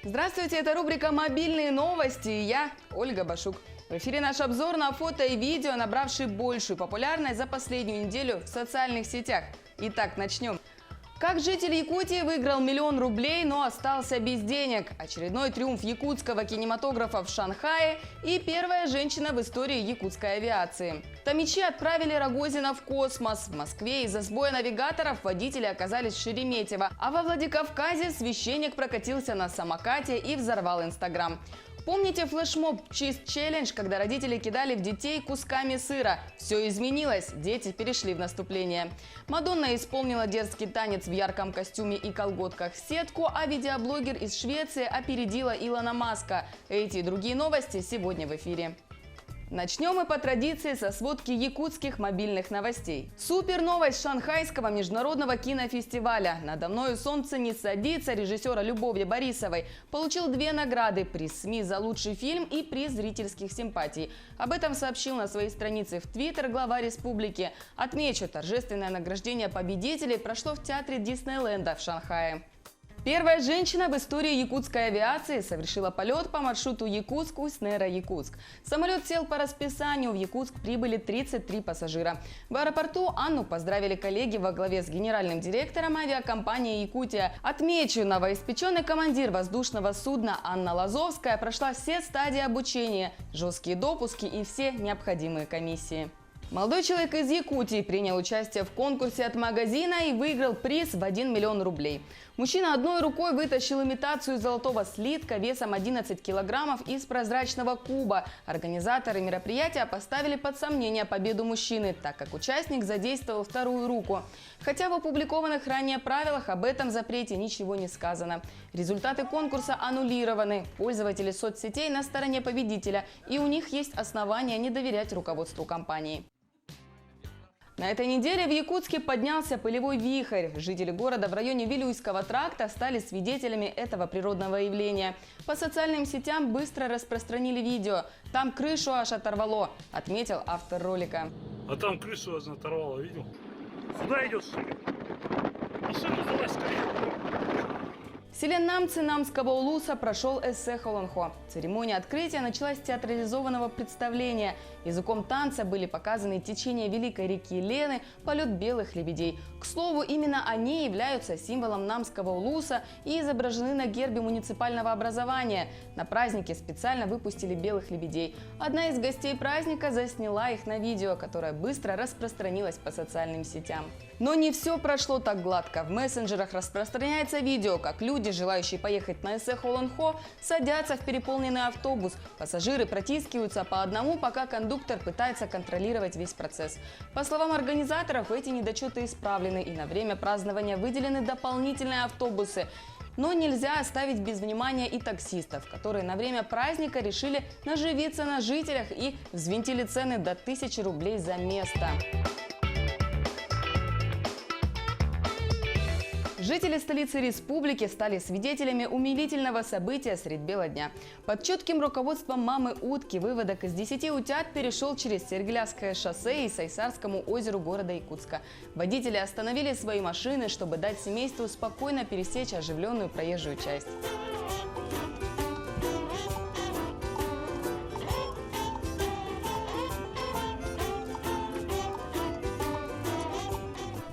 Здравствуйте, это рубрика «Мобильные новости» и я, Ольга Башук. В эфире наш обзор на фото и видео, набравшие большую популярность за последнюю неделю в социальных сетях. Итак, начнем. Как житель Якутии выиграл 1 000 000 рублей, но остался без денег. Очередной триумф якутского кинематографа в Шанхае и первая женщина в истории якутской авиации. Томичи отправили Рогозина в космос. В Москве из-за сбоя навигаторов водители оказались в Шереметьево. А во Владикавказе священник прокатился на самокате и взорвал Инстаграм. Помните флешмоб Cheese Challenge, когда родители кидали в детей кусками сыра? Все изменилось, дети перешли в наступление. Мадонна исполнила дерзкий танец в ярком костюме и колготках в сетку, а видеоблогер из Швеции опередила Илона Маска. Эти и другие новости сегодня в эфире. Начнем мы по традиции со сводки якутских мобильных новостей. Супер новость Шанхайского международного кинофестиваля. «Надо мною солнце не садится» режиссера Любови Борисовой получил 2 награды: приз СМИ за лучший фильм и приз зрительских симпатий. Об этом сообщил на своей странице в Твиттер глава республики. Отмечу, торжественное награждение победителей прошло в театре Диснейленда в Шанхае. Первая женщина в истории якутской авиации совершила полет по маршруту Якутск-Уснера-Якутск. Самолет сел по расписанию, в Якутск прибыли 33 пассажира. В аэропорту Анну поздравили коллеги во главе с генеральным директором авиакомпании «Якутия». Отмечу, новоиспеченный командир воздушного судна Анна Лазовская прошла все стадии обучения, жесткие допуски и все необходимые комиссии. Молодой человек из Якутии принял участие в конкурсе от магазина и выиграл приз в 1 000 000 рублей. Мужчина одной рукой вытащил имитацию золотого слитка весом 11 килограммов из прозрачного куба. Организаторы мероприятия поставили под сомнение победу мужчины, так как участник задействовал вторую руку. Хотя в опубликованных ранее правилах об этом запрете ничего не сказано. Результаты конкурса аннулированы. Пользователи соцсетей на стороне победителя, и у них есть основания не доверять руководству компании. На этой неделе в Якутске поднялся пылевой вихрь. Жители города в районе Вилюйского тракта стали свидетелями этого природного явления. По социальным сетям быстро распространили видео. Там крышу аж оторвало, отметил автор ролика. А там крышу аж оторвало, видел? Сюда идет. Машина залазь скорее. В селе Намцы Намского улуса прошел эссе Холонхо. Церемония открытия началась с театрализованного представления. Языком танца были показаны течение великой реки Лены, полет белых лебедей. К слову, именно они являются символом Намского улуса и изображены на гербе муниципального образования. На празднике специально выпустили белых лебедей. Одна из гостей праздника засняла их на видео, которое быстро распространилось по социальным сетям. Но не все прошло так гладко. В мессенджерах распространяется видео, как люди, желающие поехать на эссе Холонхо, садятся в переполненный автобус. Пассажиры протискиваются по одному, пока кондуктор пытается контролировать весь процесс. По словам организаторов, эти недочеты исправлены, и на время празднования выделены дополнительные автобусы. Но нельзя оставить без внимания и таксистов, которые на время праздника решили наживиться на жителях и взвинтили цены до 1000 рублей за место. Жители столицы республики стали свидетелями умилительного события средь бела дня. Под чутким руководством мамы утки выводок из 10 утят перешел через Сергеляское шоссе и Сайсарскому озеру города Якутска. Водители остановили свои машины, чтобы дать семейству спокойно пересечь оживленную проезжую часть.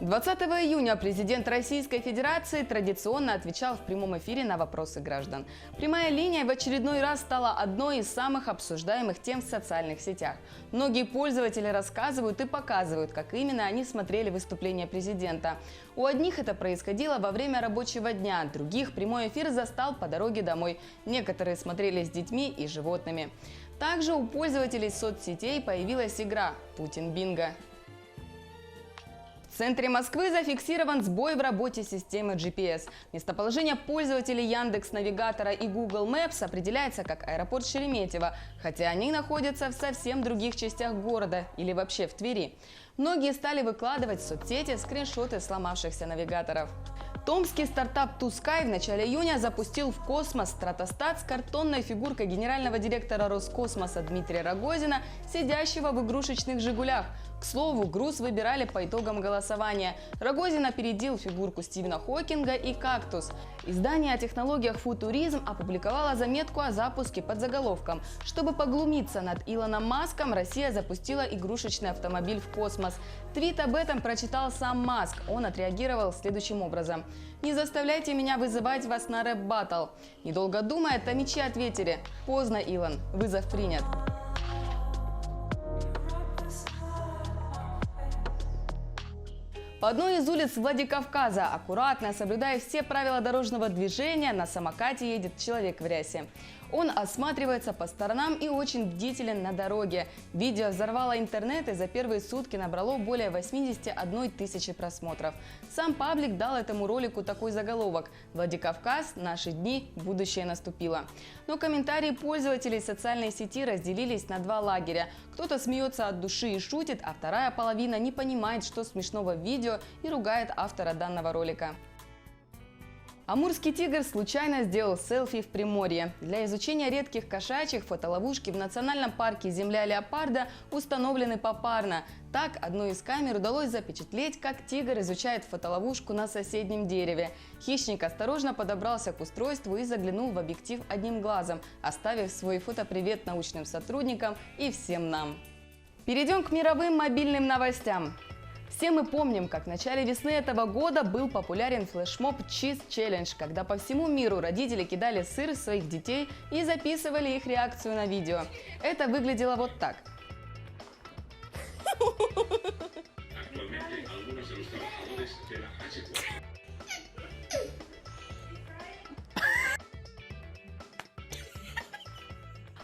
20 июня президент Российской Федерации традиционно отвечал в прямом эфире на вопросы граждан. Прямая линия в очередной раз стала одной из самых обсуждаемых тем в социальных сетях. Многие пользователи рассказывают и показывают, как именно они смотрели выступление президента. У одних это происходило во время рабочего дня, других прямой эфир застал по дороге домой. Некоторые смотрели с детьми и животными. Также у пользователей соцсетей появилась игра «Путин Бинго». В центре Москвы зафиксирован сбой в работе системы GPS. Местоположение пользователей Яндекс.Навигатора и Google Maps определяется как аэропорт Шереметьево, хотя они находятся в совсем других частях города или вообще в Твери. Многие стали выкладывать в соцсети скриншоты сломавшихся навигаторов. Томский стартап «Two Sky» в начале июня запустил в космос стратостат с картонной фигуркой генерального директора Роскосмоса Дмитрия Рогозина, сидящего в игрушечных «Жигулях». К слову, груз выбирали по итогам голосования. Рогозин опередил фигурку Стивена Хокинга и кактус. Издание о технологиях «Футуризм» опубликовало заметку о запуске под заголовком: «Чтобы поглумиться над Илоном Маском, Россия запустила игрушечный автомобиль в космос». Твит об этом прочитал сам Маск. Он отреагировал следующим образом: «Не заставляйте меня вызывать вас на рэп-баттл». Недолго думая, томичи ответили: «Поздно, Илон, вызов принят». По одной из улиц Владикавказа, аккуратно соблюдая все правила дорожного движения, на самокате едет человек в рясе. Он осматривается по сторонам и очень бдителен на дороге. Видео взорвало интернет и за первые сутки набрало более 81 тысячи просмотров. Сам паблик дал этому ролику такой заголовок: «Владикавказ. Наши дни. Будущее наступило». Но комментарии пользователей социальной сети разделились на два лагеря. Кто-то смеется от души и шутит, а вторая половина не понимает, что смешного в видео, и ругает автора данного ролика. Амурский тигр случайно сделал селфи в Приморье. Для изучения редких кошачьих фотоловушки в национальном парке «Земля леопарда» установлены попарно. Так, одной из камер удалось запечатлеть, как тигр изучает фотоловушку на соседнем дереве. Хищник осторожно подобрался к устройству и заглянул в объектив одним глазом, оставив свой фотопривет научным сотрудникам и всем нам. Перейдем к мировым мобильным новостям. Все мы помним, как в начале весны этого года был популярен флешмоб Cheese Challenge, когда по всему миру родители кидали сыр в своих детей и записывали их реакцию на видео. Это выглядело вот так.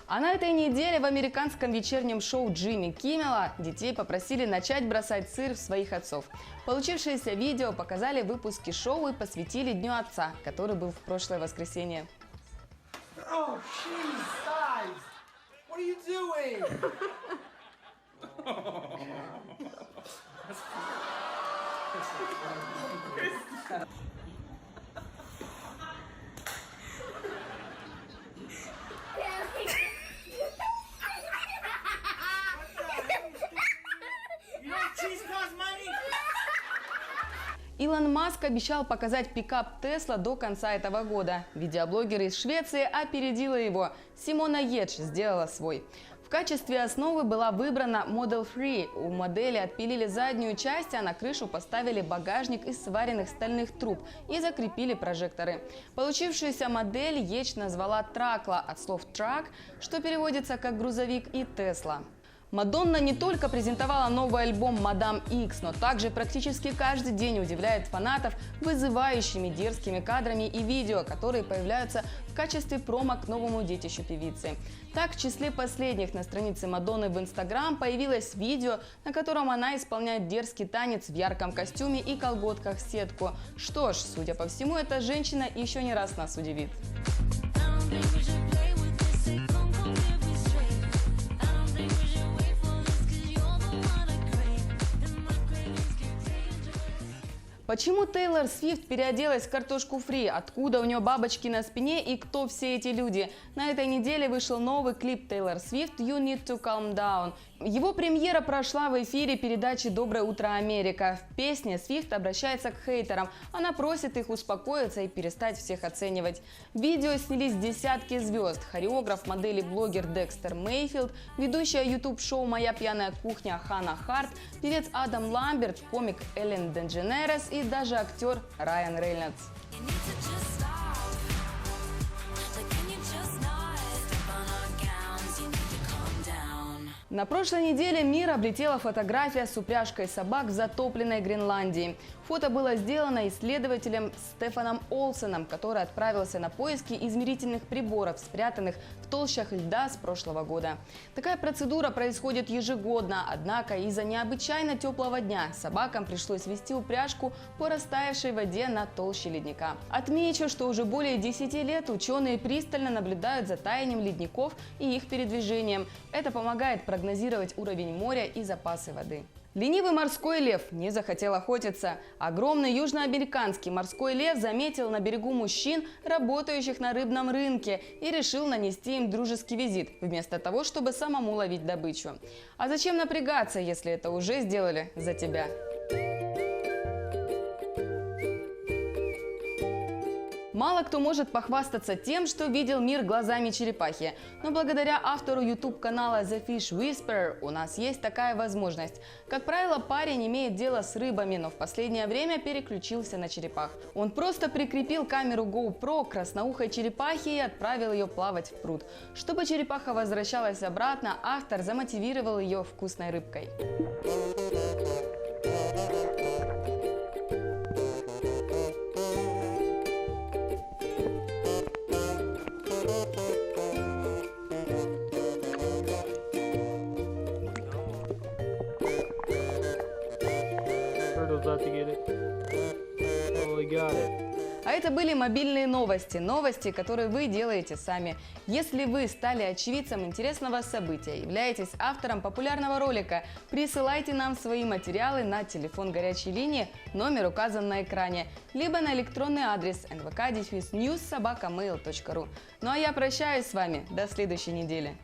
А на этой неделе в американском вечернем шоу Джимми Киммела детей попросили начать бросать сыр в своих отцов. Получившееся видео показали в выпуске шоу и посвятили Дню Отца, который был в прошлое воскресенье. Oh, jeez, guys! What are you doing? You know cheese costs money? Илон Маск обещал показать пикап Tesla до конца этого года. Видеоблогер из Швеции опередила его. Симона Едж сделала свой. В качестве основы была выбрана Model 3. У модели отпилили заднюю часть, а на крышу поставили багажник из сваренных стальных труб и закрепили прожекторы. Получившуюся модель Едж назвала Тракла от слов truck, что переводится как грузовик, и Tesla. Мадонна не только презентовала новый альбом «Мадам Икс», но также практически каждый день удивляет фанатов вызывающими дерзкими кадрами и видео, которые появляются в качестве промо к новому детищу певицы. Так, в числе последних на странице Мадонны в Инстаграм появилось видео, на котором она исполняет дерзкий танец в ярком костюме и колготках в сетку. Что ж, судя по всему, эта женщина еще не раз нас удивит. Почему Тейлор Свифт переоделась в картошку фри? Откуда у нее бабочки на спине и кто все эти люди? На этой неделе вышел новый клип Тейлор Свифт «You Need to Calm Down». Его премьера прошла в эфире передачи «Доброе утро, Америка». В песне Свифт обращается к хейтерам. Она просит их успокоиться и перестать всех оценивать. В видео снялись десятки звезд. Хореограф, модель и блогер Декстер Мейфилд, ведущая YouTube-шоу «Моя пьяная кухня» Ханна Харт, певец Адам Ламберт, комик Эллен Дедженерес и даже актер Райан Рейнольдс. На прошлой неделе мир облетела фотография с упряжкой собак в затопленной Гренландии. Фото было сделано исследователем Стефаном Олсеном, который отправился на поиски измерительных приборов, спрятанных в толщах льда с прошлого года. Такая процедура происходит ежегодно, однако из-за необычайно теплого дня собакам пришлось вести упряжку по растаявшей воде на толще ледника. Отмечу, что уже более 10 лет ученые пристально наблюдают за таянием ледников и их передвижением. Это помогает прогнозировать уровень моря и запасы воды. Ленивый морской лев не захотел охотиться. Огромный южноамериканский морской лев заметил на берегу мужчин, работающих на рыбном рынке, и решил нанести им дружеский визит, вместо того, чтобы самому ловить добычу. А зачем напрягаться, если это уже сделали за тебя? Мало кто может похвастаться тем, что видел мир глазами черепахи. Но благодаря автору YouTube-канала The Fish Whisperer у нас есть такая возможность. Как правило, парень имеет дело с рыбами, но в последнее время переключился на черепах. Он просто прикрепил камеру GoPro к красноухой черепахе и отправил ее плавать в пруд. Чтобы черепаха возвращалась обратно, автор замотивировал ее вкусной рыбкой. About to get it. Oh, he got it. А это были мобильные новости. Новости, которые вы делаете сами. Если вы стали очевидцем интересного события, являетесь автором популярного ролика, присылайте нам свои материалы на телефон горячей линии, номер указан на экране, либо на электронный адрес nvk-news@mail.ru. Ну а я прощаюсь с вами. До следующей недели.